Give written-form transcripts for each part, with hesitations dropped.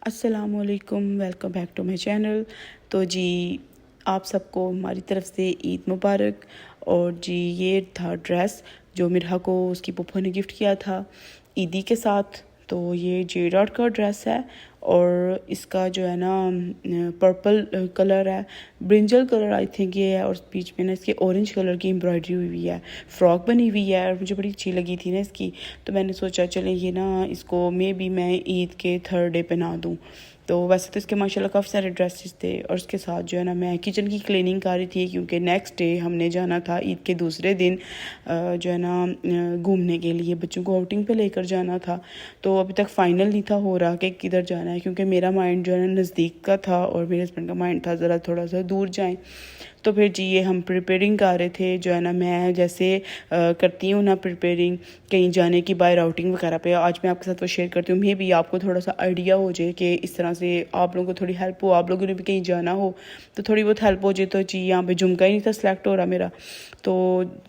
अस्सलामुअलैकुम, welcome back to my channel. तो जी आप सबको हमारी तरफ से ईद मुबारक। और जी ये था ड्रेस जो मिरहा को उसकी पुप्पो ने गिफ्ट किया था ईदी के साथ। तो ये जे डॉट का ड्रेस है और इसका जो है ना पर्पल कलर है, ब्रिंजल कलर आई थिंक ये है, और बीच में ना इसके ऑरेंज कलर की एम्ब्रॉयडरी हुई है, फ्रॉक बनी हुई है और मुझे बड़ी अच्छी लगी थी ना इसकी। तो मैंने सोचा चले ये ना इसको भी मैं ईद के थर्ड डे पहना दूँ। तो वैसे तो इसके माशाल्लाह काफ़ी सारे ड्रेसेस थे और उसके साथ जो है ना मैं किचन की क्लीनिंग कर रही थी क्योंकि नेक्स्ट डे हमने जाना था ईद के दूसरे दिन जो है ना घूमने के लिए, बच्चों को आउटिंग पे लेकर जाना था। तो अभी तक फाइनल नहीं था हो रहा कि किधर जाना है, क्योंकि मेरा माइंड जो है ना नज़दीक का था और मेरे हस्बैंड का माइंड था ज़रा थोड़ा सा दूर जाएँ। तो फिर जी ये हम प्रिपेयरिंग कर रहे थे, जो है ना मैं जैसे करती हूँ ना प्रिपेयरिंग कहीं जाने की, बाहर आउटिंग वगैरह पे। आज मैं आपके साथ वो शेयर करती हूँ, मे भी आपको थोड़ा सा आइडिया हो जाए कि इस तरह से आप लोगों को थोड़ी हेल्प हो, आप लोगों ने भी कहीं जाना हो तो थोड़ी बहुत हेल्प हो जाए। तो जी यहाँ पे झुमका ही नहीं था सिलेक्ट हो रहा मेरा, तो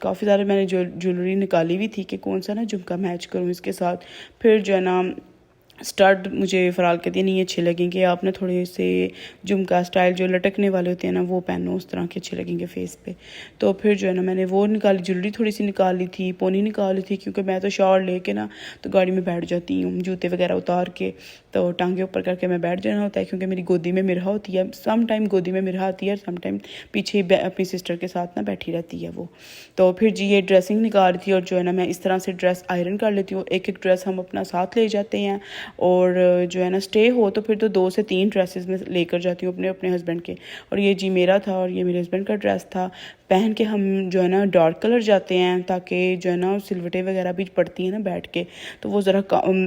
काफ़ी सारे मैंने ज्वेलरी निकाली हुई थी कि कौन सा ना झुमका मैच करूँ इसके साथ। फिर जो है ना स्टड मुझे फ़राल कहती है नहीं अच्छे लगेंगे, आप ना थोड़े से झुमका स्टाइल जो लटकने वाले होते हैं ना वो पहनो, उस तरह के अच्छे लगेंगे फेस पे। तो फिर जो है ना मैंने वो निकाली, ज्वेलरी थोड़ी सी निकाली थी, पोनी निकाली थी, क्योंकि मैं तो शॉर्ट लेके ना तो गाड़ी में बैठ जाती हूँ, जूते वगैरह उतार के तो टांगे ऊपर करके मैं बैठ जाना होता है, क्योंकि मेरी गोदी में मिरहा होती है। सम टाइम गोदी में मिरहा आती है, सम टाइम पीछे अपनी सिस्टर के साथ ना बैठी रहती है वो। तो फिर जी ये ड्रेसिंग निकाल रही थी और जो है ना मैं इस तरह से ड्रेस आयरन कर लेती हूँ। एक एक ड्रेस हम अपना साथ ले जाते हैं और जो है ना स्टे हो तो फिर तो 2 से 3 ड्रेसेस में लेकर जाती हूँ अपने अपने हस्बैंड के। और ये जी मेरा था और ये मेरे हस्बैंड का ड्रेस था। पहन के हम जो है ना डार्क कलर जाते हैं ताकि जो है ना सिलवटें वगैरह भी पड़ती हैं ना बैठ के, तो वो ज़रा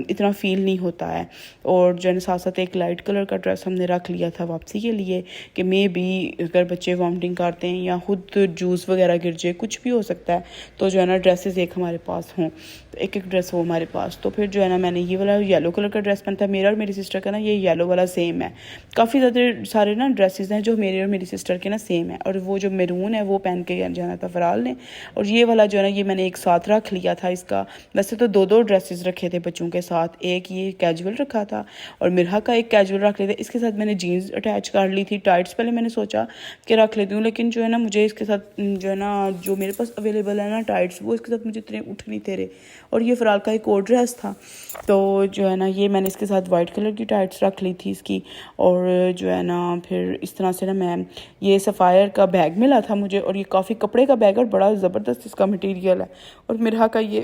इतना फील नहीं होता है। और जो है ना साथ साथ एक लाइट कलर का ड्रेस हमने रख लिया था वापसी के लिए कि मे भी अगर बच्चे वॉमिटिंग करते हैं या खुद जूस वगैरह गिर जाए, कुछ भी हो सकता है, तो जो है ना ड्रेसेस एक हमारे पास हों, तो एक एक ड्रेस हो हमारे पास। तो फिर जो है ना मैंने ये वाला येलो कलर का ड्रेस पहना था, मेरा और मेरी सिस्टर का ना ये येलो वाला सेम है। काफ़ी ज़्यादा सारे ना ड्रेसेस हैं जो मेरे और मेरी सिस्टर के ना सेम है, और वो जो मैरून है वो पहन के जाना था फ़राल ने। और ये वाला जो है ना ये मैंने एक साथ रख लिया था इसका। वैसे तो 2 ड्रेसेस रखे थे बच्चों के साथ, एक ये कैजुअल रखा था और मिरहा का एक कैजुअल रख लेते। इसके साथ मैंने जीन्स अटैच कर ली थी, टाइट्स पहले मैंने सोचा कि रख लेती हूँ, लेकिन जो है ना मुझे इसके साथ जो है ना जो मेरे पास अवेलेबल है ना टाइट्स, वो इसके साथ मुझे इतने उठ नहीं थे रहे। और ये फ़राल का एक और ड्रेस था, तो जो है ना ये मैंने इसके साथ वाइट कलर की टाइट्स रख ली थी इसकी। और जो है ना फिर इस तरह से ना मैं ये सफ़ायर का बैग मिला था मुझे, और ये काफ़ी कपड़े का बैग और बड़ा ज़बरदस्त इसका मटेरियल है। और मिरहा का ये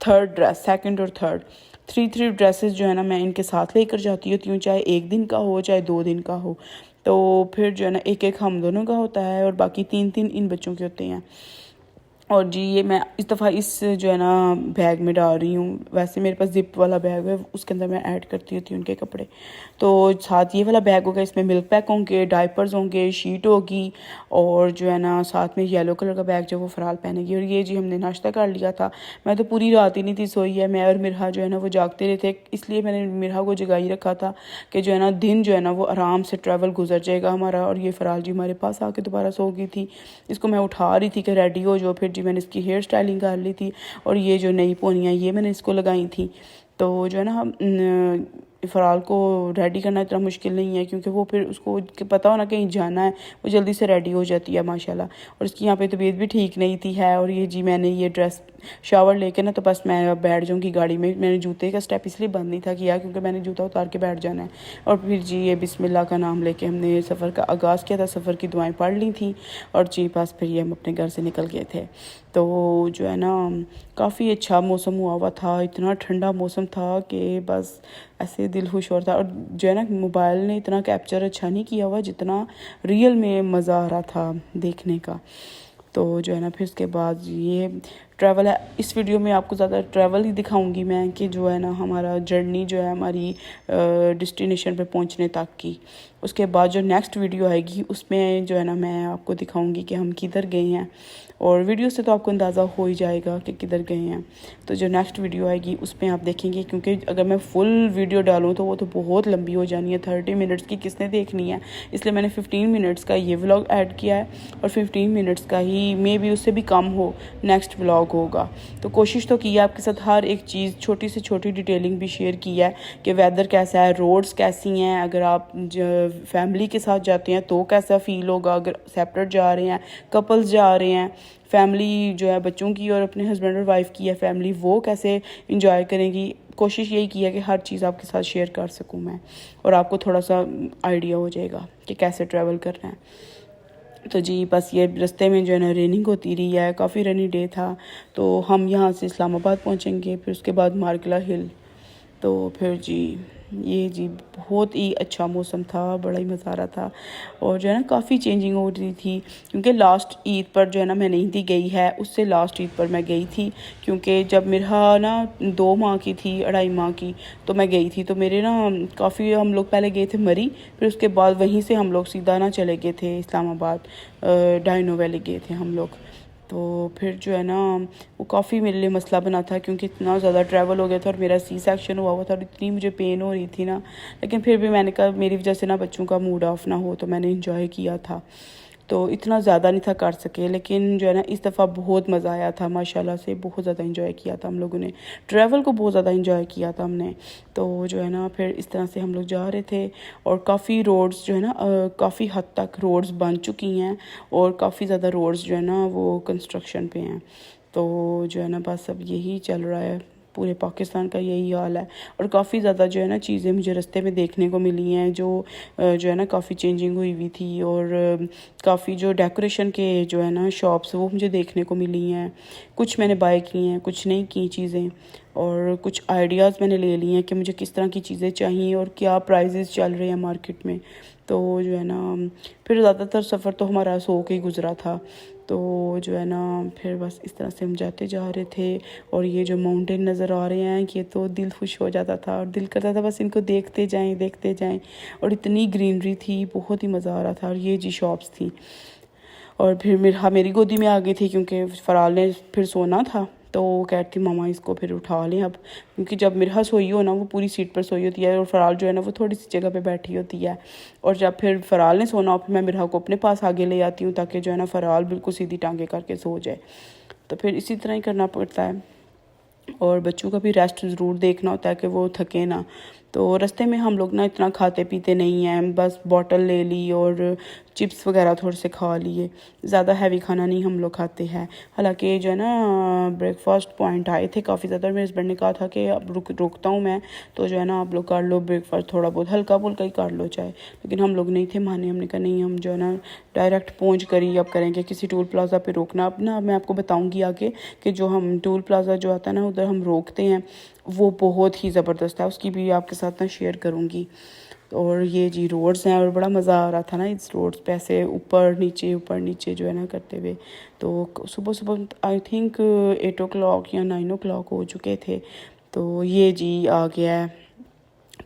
थर्ड ड्रेस, सेकंड और थर्ड, थ्री ड्रेसेस जो है ना मैं इनके साथ लेकर जाती होती हूँ, चाहे 1 दिन का हो चाहे 2 दिन का हो। तो फिर जो है ना एक एक हम दोनों का होता है और बाकी 3 इन बच्चों के होते हैं। और जी ये मैं इस दफ़ा इस जो है ना बैग में डाल रही हूँ। वैसे मेरे पास जिप वाला बैग है, उसके अंदर मैं ऐड करती होती हूँ उनके कपड़े। तो साथ ये वाला बैग होगा, इसमें मिल्क पैक होंगे, डायपर्स होंगे, शीट होगी, और जो है ना साथ में येलो कलर का बैग जो वो फ़राल पहनेगी। और ये जी हमने नाश्ता कर लिया था। मैं तो पूरी रात ही नहीं थी सोई है, मैं और मिरहा जो है ना वो जागते रहे थे, इसलिए मैंने मिरहा को जगा ही रखा था कि जो है ना दिन जो है ना वो आराम से ट्रैवल गुजर जाएगा हमारा। और ये फ़राल जी हमारे पास आके दोबारा सो गई थी, इसको मैं उठा रही थी कि रेडी हो जो। फिर जी मैंने इसकी हेयर स्टाइलिंग कर ली थी और ये जो नई पोनियाँ ये मैंने इसको लगाई थी। तो जो है ना फ़राल को रेडी करना इतना मुश्किल नहीं है, क्योंकि वो फिर उसको पता हो ना कहीं जाना है, वो जल्दी से रेडी हो जाती है माशाल्लाह। और उसकी यहाँ पे तबीयत भी ठीक नहीं थी है। और ये जी मैंने ये ड्रेस शावर लेके ना तो बस मैं बैठ जाऊँगी गाड़ी में। मैंने जूते का स्टेप इसलिए बंद नहीं था किया क्योंकि मैंने जूता उतार के बैठ जाना है। और फिर जी ये बिस्मिल्लाह का नाम लेके हमने सफ़र का आगाज़ किया था, सफ़र की दुआएं पढ़ ली थी और जी बस फिर ये हम अपने घर से निकल गए थे। तो जो है ना काफ़ी अच्छा मौसम हुआ हुआ था, इतना ठंडा मौसम था कि बस ऐसे दिल खुश हो रहा था। और जो है ना मोबाइल ने इतना कैप्चर अच्छा नहीं किया हुआ जितना रियल में मज़ा आ रहा था देखने का। तो जो है ना फिर उसके बाद ये ट्रैवल है, इस वीडियो में आपको ज़्यादा ट्रैवल ही दिखाऊंगी मैं कि जो है ना हमारा जर्नी जो है हमारी डेस्टिनेशन पे पहुंचने तक की। उसके बाद जो नेक्स्ट वीडियो आएगी उसमें जो है ना मैं आपको दिखाऊंगी कि हम किधर गए हैं और वीडियो से तो आपको अंदाज़ा हो ही जाएगा कि किधर गए हैं। तो जो नेक्स्ट वीडियो आएगी उसमें आप देखेंगे, क्योंकि अगर मैं फुल वीडियो डालूँ तो वो तो बहुत लंबी हो जानी है, 30 मिनट्स की किसने देखनी है। इसलिए मैंने 15 मिनट्स का ये व्लॉग ऐड किया है और 15 मिनट्स का ही मे बी उससे भी कम हो नेक्स्ट व्लॉग होगा। तो कोशिश तो की है आपके साथ हर एक चीज़ छोटी से छोटी डिटेलिंग भी शेयर की है कि वेदर कैसा है, रोड्स कैसी हैं, अगर आप फैमिली के साथ जाते हैं तो कैसा फ़ील होगा, अगर सेपरेट जा रहे हैं, कपल्स जा रहे हैं, फैमिली जो है बच्चों की और अपने हस्बैंड और वाइफ की है फैमिली, वो कैसे इंजॉय करेंगी। कोशिश यही की है कि हर चीज़ आपके साथ शेयर कर सकूं मैं और आपको थोड़ा सा आइडिया हो जाएगा कि कैसे ट्रैवल करना है। तो जी बस ये रास्ते में जो है ना रेनिंग होती रही है, काफ़ी रेनी डे था। तो हम यहाँ से इस्लामाबाद पहुँचेंगे, फिर उसके बाद मारकला हिल। तो फिर जी ये जी बहुत ही अच्छा मौसम था, बड़ा ही मज़ा आ रहा था। और जो है ना काफ़ी चेंजिंग हो रही थी, क्योंकि लास्ट ईद पर जो है ना मैं नहीं थी गई है, उससे लास्ट ईद पर मैं गई थी। क्योंकि जब मेरा ना 2 माह की थी, 2.5 माह की, तो मैं गई थी। तो मेरे ना काफ़ी हम लोग पहले गए थे मरी, फिर उसके बाद वहीं से हम लोग सीधा ना चले गए थे इस्लामाबाद, डाइनो वैली गए थे हम लोग। तो फिर जो है ना वो काफ़ी मेरे लिए मसला बना था, क्योंकि इतना ज़्यादा ट्रैवल हो गया था और मेरा सी सेक्शन हुआ था और इतनी मुझे पेन हो रही थी ना। लेकिन फिर भी मैंने कहा मेरी वजह से ना बच्चों का मूड ऑफ ना हो, तो मैंने इंजॉय किया था। तो इतना ज़्यादा नहीं था कर सके, लेकिन जो है ना इस दफ़ा बहुत मज़ा आया था, माशाल्लाह से बहुत ज़्यादा इंजॉय किया था हम लोगों ने, ट्रैवल को बहुत ज़्यादा इंजॉय किया था हमने। तो जो है ना फिर इस तरह से हम लोग जा रहे थे और काफ़ी रोड्स जो है ना काफ़ी हद तक रोड्स बन चुकी हैं और काफ़ी ज़्यादा रोड्स जो है ना वो कंस्ट्रक्शन पे हैं। तो जो है ना बस अब यही चल रहा है, पूरे पाकिस्तान का यही हाल है। और काफ़ी ज़्यादा जो है ना चीज़ें मुझे रास्ते में देखने को मिली हैं जो है ना काफ़ी चेंजिंग हुई हुई थी। और काफ़ी जो डेकोरेशन के जो है ना शॉप्स वो मुझे देखने को मिली हैं। कुछ मैंने बाय की हैं, कुछ नहीं की चीज़ें, और कुछ आइडियाज़ मैंने ले लिए हैं कि मुझे किस तरह की चीज़ें चाहिए और क्या प्राइजेज़ चल रहे हैं मार्केट में। तो जो है ना फिर ज़्यादातर सफ़र तो हमारा सो के ही गुज़रा था। तो जो है ना फिर बस इस तरह से हम जाते जा रहे थे और ये जो माउंटेन नज़र आ रहे हैं ये तो दिल खुश हो जाता था और दिल करता था बस इनको देखते जाएं देखते जाएं। और इतनी ग्रीनरी थी, बहुत ही मज़ा आ रहा था। और ये जी शॉप्स थी और फिर मेरी गोदी में आ गई थी, क्योंकि फ़राल ने फिर सोना था। तो वो कहती मामा इसको फिर उठा लें अब, क्योंकि जब मिरहा सोई हो ना वो पूरी सीट पर सोई होती है और फ़राल जो है ना वो थोड़ी सी जगह पे बैठी होती है। और जब फिर फ़राल ने सोना हो फिर मैं मिरहा को अपने पास आगे ले आती हूँ, ताकि जो है ना फ़राल बिल्कुल सीधी टांगे करके सो जाए। तो फिर इसी तरह ही करना पड़ता है। और बच्चों का भी रेस्ट ज़रूर देखना होता है कि वो थके ना। तो रास्ते में हम लोग ना इतना खाते पीते नहीं हैं, बस बॉटल ले ली और चिप्स वगैरह थोड़े से खा लिए, ज़्यादा हैवी खाना नहीं हम लोग खाते हैं। हालांकि जो है ना ब्रेकफास्ट पॉइंट आए थे काफ़ी ज़्यादा, और मेरे हस्बैंड ने कहा था कि अब रुकता हूँ मैं, तो जो है ना आप लोग कर लो ब्रेकफास्ट, थोड़ा बहुत हल्का फुल्का ही कर लो चाहे। लेकिन हम लोग नहीं थे माने, हमने कहा नहीं हम जो है ना डायरेक्ट पहुँच कर ही अब करेंगे, किसी टोल प्लाजा पे रोकना। अब ना मैं आपको बताऊँगी आगे कि जो हम टोल प्लाजा जो आता है ना उधर हम रोकते हैं, वो बहुत ही ज़बरदस्त है, उसकी भी आपके साथ ना शेयर करूँगी। और ये जी रोड्स हैं और बड़ा मज़ा आ रहा था ना इस रोड्स पे ऐसे ऊपर नीचे जो है ना करते हुए। तो सुबह सुबह आई थिंक 8 o'clock या 9 o'clock हो चुके थे। तो ये जी आ गया है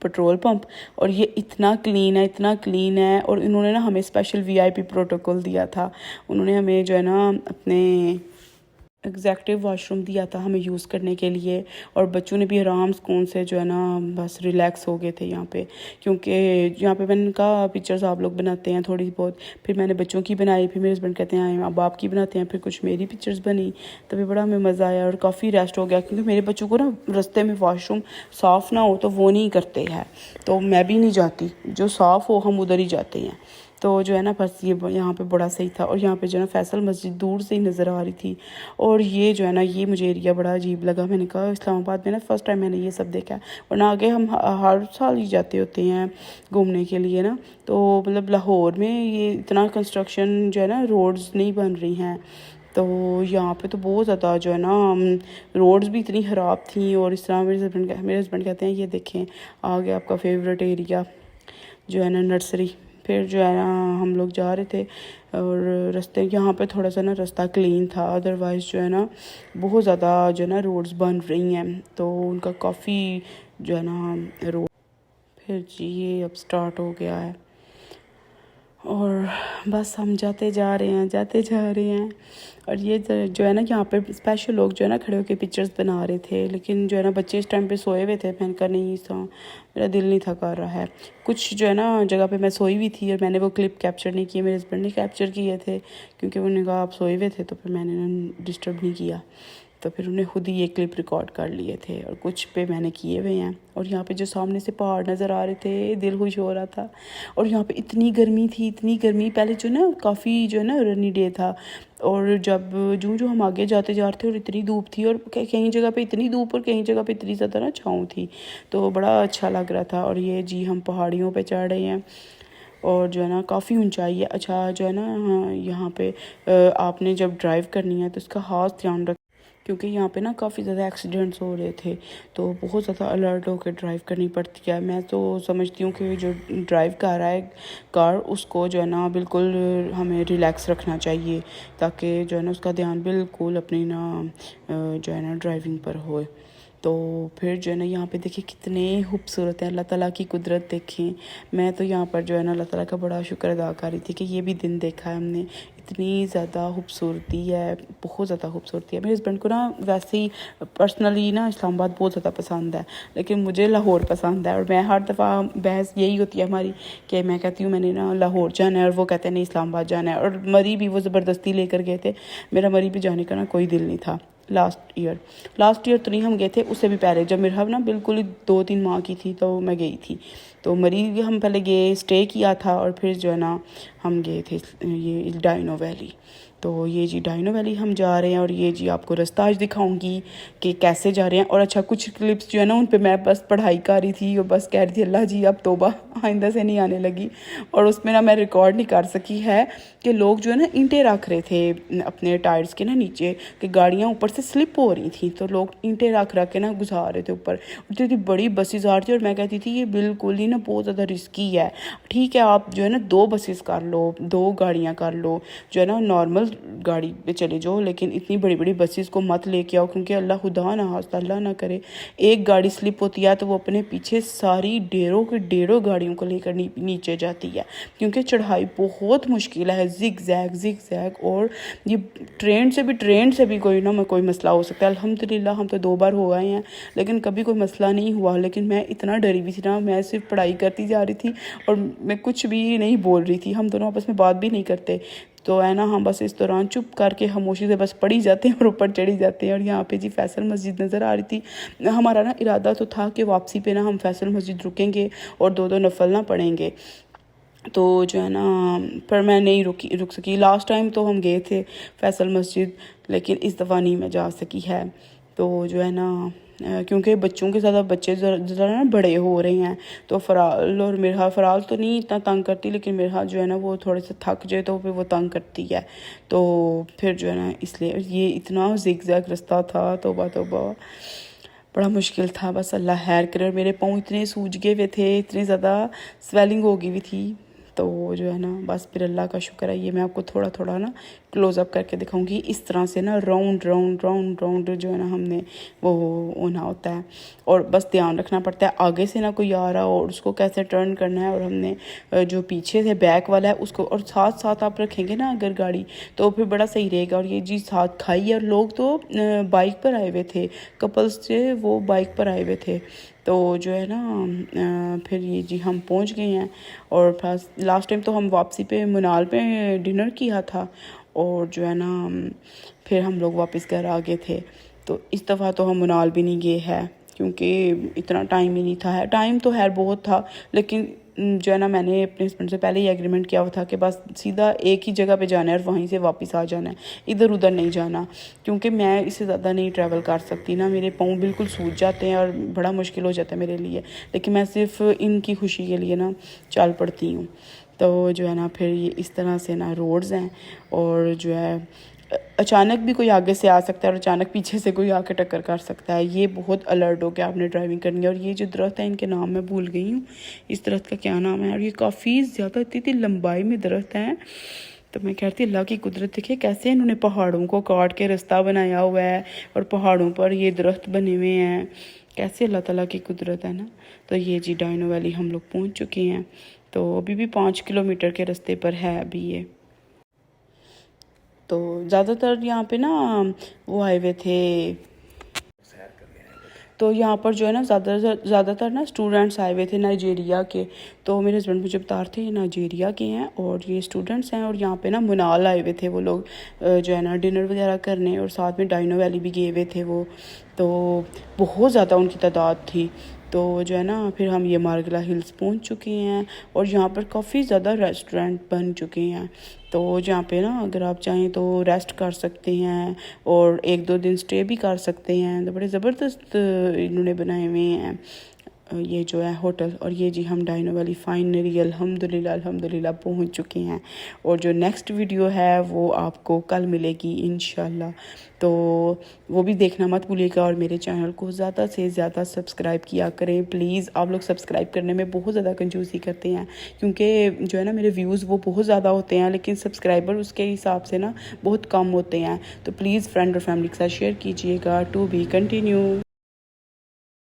पेट्रोल पंप, और ये इतना क्लीन है। और इन्होंने ना हमें स्पेशल वीआईपी प्रोटोकॉल दिया था, उन्होंने हमें जो है ना अपने एग्जैक्टिव वॉशरूम दिया था हमें यूज़ करने के लिए। और बच्चों ने भी आराम सुकून से जो है ना बस रिलैक्स हो गए थे यहाँ पे, क्योंकि यहाँ पे मैंने कहा पिक्चर्स आप लोग बनाते हैं थोड़ी बहुत, फिर मैंने बच्चों की बनाई, फिर मेरे हस्बैंड कहते हैं अब आपकी बनाते हैं, फिर कुछ मेरी पिक्चर्स बनी। तभी बड़ा हमें मज़ा आया और काफ़ी रेस्ट हो गया, क्योंकि मेरे बच्चों को ना रास्ते में वॉशरूम साफ़ ना हो तो वो नहीं करते हैं, तो मैं भी नहीं जाती, जो साफ़ हो हम उधर ही जाते हैं। तो जो है ना बस ये यहाँ पे बड़ा सही था। और यहाँ पे जो है ना फैसल मस्जिद दूर से ही नज़र आ रही थी। और ये जो है ना ये मुझे एरिया बड़ा अजीब लगा, मैंने कहा इस्लामाबाद में ना फ़र्स्ट टाइम मैंने ये सब देखा है, वरना आगे हम हर साल ही जाते होते हैं घूमने के लिए ना। तो मतलब लाहौर में ये इतना कंस्ट्रक्शन जो है ना रोड्स नहीं बन रही हैं, तो यहाँ पे तो बहुत ज़्यादा जो है ना रोड्स भी इतनी ख़राब थी। और इस तरह मेरे हस्बैंड कहते हैं ये देखें आ गया आपका फेवरेट एरिया जो है ना नर्सरी। फिर जो है ना हम लोग जा रहे थे और रास्ते यहाँ पे थोड़ा सा ना रास्ता क्लीन था, अदरवाइज़ जो है ना बहुत ज़्यादा जो है ना रोड्स बन रही हैं, तो उनका काफ़ी जो है ना रोड। फिर जी ये अब स्टार्ट हो गया है और बस हम जाते जा रहे हैं। और ये जो है ना यहाँ पे स्पेशल लोग जो है ना खड़े होकर पिक्चर्स बना रहे थे, लेकिन जो है ना बच्चे इस टाइम पे सोए हुए थे। मैंने कहा नहीं मेरा दिल नहीं था कर रहा है। कुछ जो है ना जगह पे मैं सोई हुई थी और मैंने वो क्लिप कैप्चर नहीं किए, मेरे हस्बैंड ने कैप्चर किए थे, क्योंकि उन्होंने कहा आप सोए हुए थे, तो फिर मैंने डिस्टर्ब नहीं किया। तो फिर उन्हें खुद ही ये क्लिप रिकॉर्ड कर लिए थे और कुछ पे मैंने किए हुए हैं। और यहाँ पे जो सामने से पहाड़ नज़र आ रहे थे, दिल खुश हो रहा था। और यहाँ पे इतनी गर्मी थी, इतनी गर्मी। पहले जो ना काफ़ी जो है ना रेनी डे था, और जब जो हम आगे जाते जा रहे थे और इतनी धूप थी, और कहीं जगह पे इतनी धूप और कहीं जगह पे इतनी ज़्यादा ना छाँव थी, तो बड़ा अच्छा लग रहा था। और ये जी हम पहाड़ियों पे चढ़ रहे हैं और जो है ना काफ़ी ऊंचाई है। अच्छा जो है ना यहाँ पे आपने जब ड्राइव करनी है तो इसका खास ध्यान रख, क्योंकि यहाँ पे ना काफ़ी ज़्यादा एक्सीडेंट्स हो रहे थे, तो बहुत ज़्यादा अलर्ट होकर ड्राइव करनी पड़ती है। मैं तो समझती हूँ कि जो ड्राइव कर रहा है कार, उसको जो है ना बिल्कुल हमें रिलैक्स रखना चाहिए, ताकि जो है ना उसका ध्यान बिल्कुल अपनी ना जो है ना ड्राइविंग पर हो। तो फिर जो है ना यहाँ पे देखिए कितने खूबसूरत है, अल्लाह ताला की कुदरत देखें। मैं तो यहाँ पर जो है ना अल्लाह ताला का बड़ा शुक्र अदा कर रही थी कि ये भी दिन देखा है हमने। इतनी ज़्यादा खूबसूरती है, बहुत ज़्यादा खूबसूरती है। मेरे हस्बैंड को ना वैसे ही पर्सनली ना इस्लामाबाद बहुत ज़्यादा पसंद है, लेकिन मुझे लाहौर पसंद है। और मैं हर दफ़ा बहस यही होती है हमारी कि मैं कहती हूँ मैंने ना लाहौर जाना है और वो कहते हैं नहीं इस्लामाबाद जाना है। और मरी भी वो ज़बरदस्ती लेकर गए थे, मेरा मरी भी जाने का ना कोई दिल नहीं था। लास्ट ईयर तो नहीं हम गए थे, उससे भी पहले जब मेरा ना बिल्कुल ही 2-3 माह की थी तो मैं गई थी। तो मरी हम पहले गए, स्टे किया था, और फिर जो है ना हम गए थे ये डाइनो वैली। तो ये जी डाइनो वैली हम जा रहे हैं, और ये जी आपको रास्ता आज दिखाऊंगी कि कैसे जा रहे हैं। और अच्छा कुछ क्लिप्स जो है ना उन पे मैं बस पढ़ाई कर रही थी और बस कह रही थी अल्लाह जी अब तौबा आइंदा से नहीं आने लगी। और उसमें ना मैं रिकॉर्ड नहीं कर सकी है कि लोग जो है ना ईंटें रख रहे थे अपने टायर्स के ना नीचे, कि गाड़ियाँ ऊपर से स्लिप हो रही थी, तो लोग ईंटें रख के ना गुजार रहे थे ऊपर। इतनी बड़ी बसेस आ रही थी और मैं कहती थी ये बिल्कुल ही ना बहुत ज़्यादा रिस्की है। ठीक है आप जो है ना 2 बसेस कर लो, 2 गाड़ियाँ कर लो, जो है ना नॉर्मल गाड़ी पे चले जाओ, लेकिन इतनी बड़ी बड़ी बसेस को मत लेके आओ, क्योंकि अल्लाह खुदा ना खास्ता अल्लाह ना करे एक गाड़ी स्लिप होती है तो वो अपने पीछे सारी ढेरों की ढेरों गाड़ियों को लेकर नीचे जाती है, क्योंकि चढ़ाई बहुत मुश्किल है, जिग जैग। और ये ट्रेन से भी कोई मसला हो सकता है। अल्हम्दुलिल्लाह हम तो 2 बार हो आए हैं, लेकिन कभी कोई मसला नहीं हुआ। लेकिन मैं इतना डरी हुई थी ना, मैं सिर्फ पढ़ाई करती जा रही थी और मैं कुछ भी नहीं बोल रही थी। हम दोनों आपस में बात भी नहीं करते, तो है ना हम बस इस दौरान चुप करके खामोशी से बस पढ़ी जाते हैं और ऊपर चढ़ी जाते हैं। और यहाँ पे जी फैसल मस्जिद नज़र आ रही थी। हमारा ना इरादा तो था कि वापसी पे ना हम फैसल मस्जिद रुकेंगे और 2-2 नफल ना पढ़ेंगे, तो जो है ना पर मैं नहीं रुक सकी। लास्ट टाइम तो हम गए थे फैसल मस्जिद, लेकिन इस दफ़ा नहीं मैं जा सकी है। तो जो है ना क्योंकि बच्चों के ज़्यादा बच्चे ज़रा ना बड़े हो रहे हैं, तो फ़राल और मेरा फ़राल तो नहीं इतना तंग करती, लेकिन मेरा जो है ना वो थोड़े से थक जाए तो फिर वो तंग करती है। तो फिर जो है ना इसलिए ये इतना ज़िगज़ैग रास्ता था, तौबा बड़ा मुश्किल था। बस अल्लाह खैर करे। मेरे पाँव इतने सूज गए हुए थे, इतनी ज़्यादा स्वेलिंग हो गई हुई थी। तो जो है ना बस फिर अल्लाह का शुक्र है। ये मैं आपको थोड़ा थोड़ा ना क्लोज़अप करके दिखाऊंगी। इस तरह से ना राउंड जो है ना हमने वो होना होता है, और बस ध्यान रखना पड़ता है आगे से ना कोई आ रहा हो और उसको कैसे टर्न करना है। और हमने जो पीछे से बैक वाला है उसको, और साथ साथ आप रखेंगे ना अगर गाड़ी, तो फिर बड़ा सही रहेगा। और ये जी साथ खाई है, और लोग तो बाइक पर आए हुए थे, कपल्स से वो बाइक पर आए हुए थे। तो जो है ना फिर ये जी हम पहुंच गए हैं। और लास्ट टाइम तो हम वापसी पे मुनाल पे डिनर किया था, और जो है ना फिर हम लोग वापस घर आ गए थे। तो इस दफ़ा तो हम मुनाल भी नहीं गए हैं, क्योंकि इतना टाइम ही नहीं था। टाइम तो खैर बहुत था, लेकिन जो है ना मैंने अपने हस्बैंड से पहले ही एग्रीमेंट किया हुआ था कि बस सीधा एक ही जगह पे जाना है और वहीं से वापस आ जाना है, इधर उधर नहीं जाना, क्योंकि मैं इससे ज़्यादा नहीं ट्रैवल कर सकती ना, मेरे पाँव बिल्कुल सूज जाते हैं और बड़ा मुश्किल हो जाता है मेरे लिए। लेकिन मैं सिर्फ इनकी खुशी के लिए ना चल पड़ती हूँ। तो जो है ना फिर ये इस तरह से ना रोड्स हैं, और जो है अचानक भी कोई आगे से आ सकता है और अचानक पीछे से कोई आके टक्कर कर सकता है। ये बहुत अलर्ट हो के आपने ड्राइविंग करनी है। और ये जो दरख्त है इनके नाम मैं भूल गई हूँ, इस दरख्त का क्या नाम है। और ये काफ़ी ज़्यादा इतनी लंबाई में दरख्त हैं, तो मैं कहती अल्लाह की कुदरत देखिए कैसे इन्होंने पहाड़ों को काट के रास्ता बनाया हुआ है, और पहाड़ों पर ये दरख्त बने हुए हैं, कैसे अल्लाह ताला की कुदरत है ना। तो ये जी डाइनो वैली हम लोग पहुँच चुके हैं। तो अभी भी 5 किलोमीटर के रास्ते पर है अभी ये। तो ज़्यादातर यहाँ पे ना वो आए हुए थे, तो यहाँ पर जो है ना ज़्यादातर ना स्टूडेंट्स आए हुए थे नाइजीरिया के। तो मेरे हस्बैंड मुझे बता रहे थे ये नाइजीरिया के हैं और ये स्टूडेंट्स हैं, और यहाँ पे ना मुनाल आए हुए थे वो लोग जो है ना डिनर वगैरह करने, और साथ में डाइनो वैली भी गए हुए थे वो। तो बहुत ज़्यादा उनकी तादाद थी। तो जो है ना फिर हम ये मार्गला हिल्स पहुंच चुके हैं, और यहाँ पर काफ़ी ज़्यादा रेस्टोरेंट बन चुके हैं। तो जहाँ पे ना अगर आप चाहें तो रेस्ट कर सकते हैं और 1-2 दिन स्टे भी कर सकते हैं। तो बड़े ज़बरदस्त इन्होंने बनाए हुए हैं ये जो है होटल। और ये जी हम डाइनो वैली फाइनली अल्हम्दुलिल्लाह पहुंच चुके हैं। और जो नेक्स्ट वीडियो है वो आपको कल मिलेगी इंशाल्लाह, तो वो भी देखना मत भूलिएगा। और मेरे चैनल को ज़्यादा से ज़्यादा सब्सक्राइब किया करें प्लीज़। आप लोग सब्सक्राइब करने में बहुत ज़्यादा कंजूसी करते हैं, क्योंकि जो है ना मेरे व्यूज़ वो बहुत ज़्यादा होते हैं, लेकिन सब्सक्राइबर उसके हिसाब से ना बहुत कम होते हैं। तो प्लीज़ फ्रेंड और फैमिली के साथ शेयर कीजिएगा। To be continue.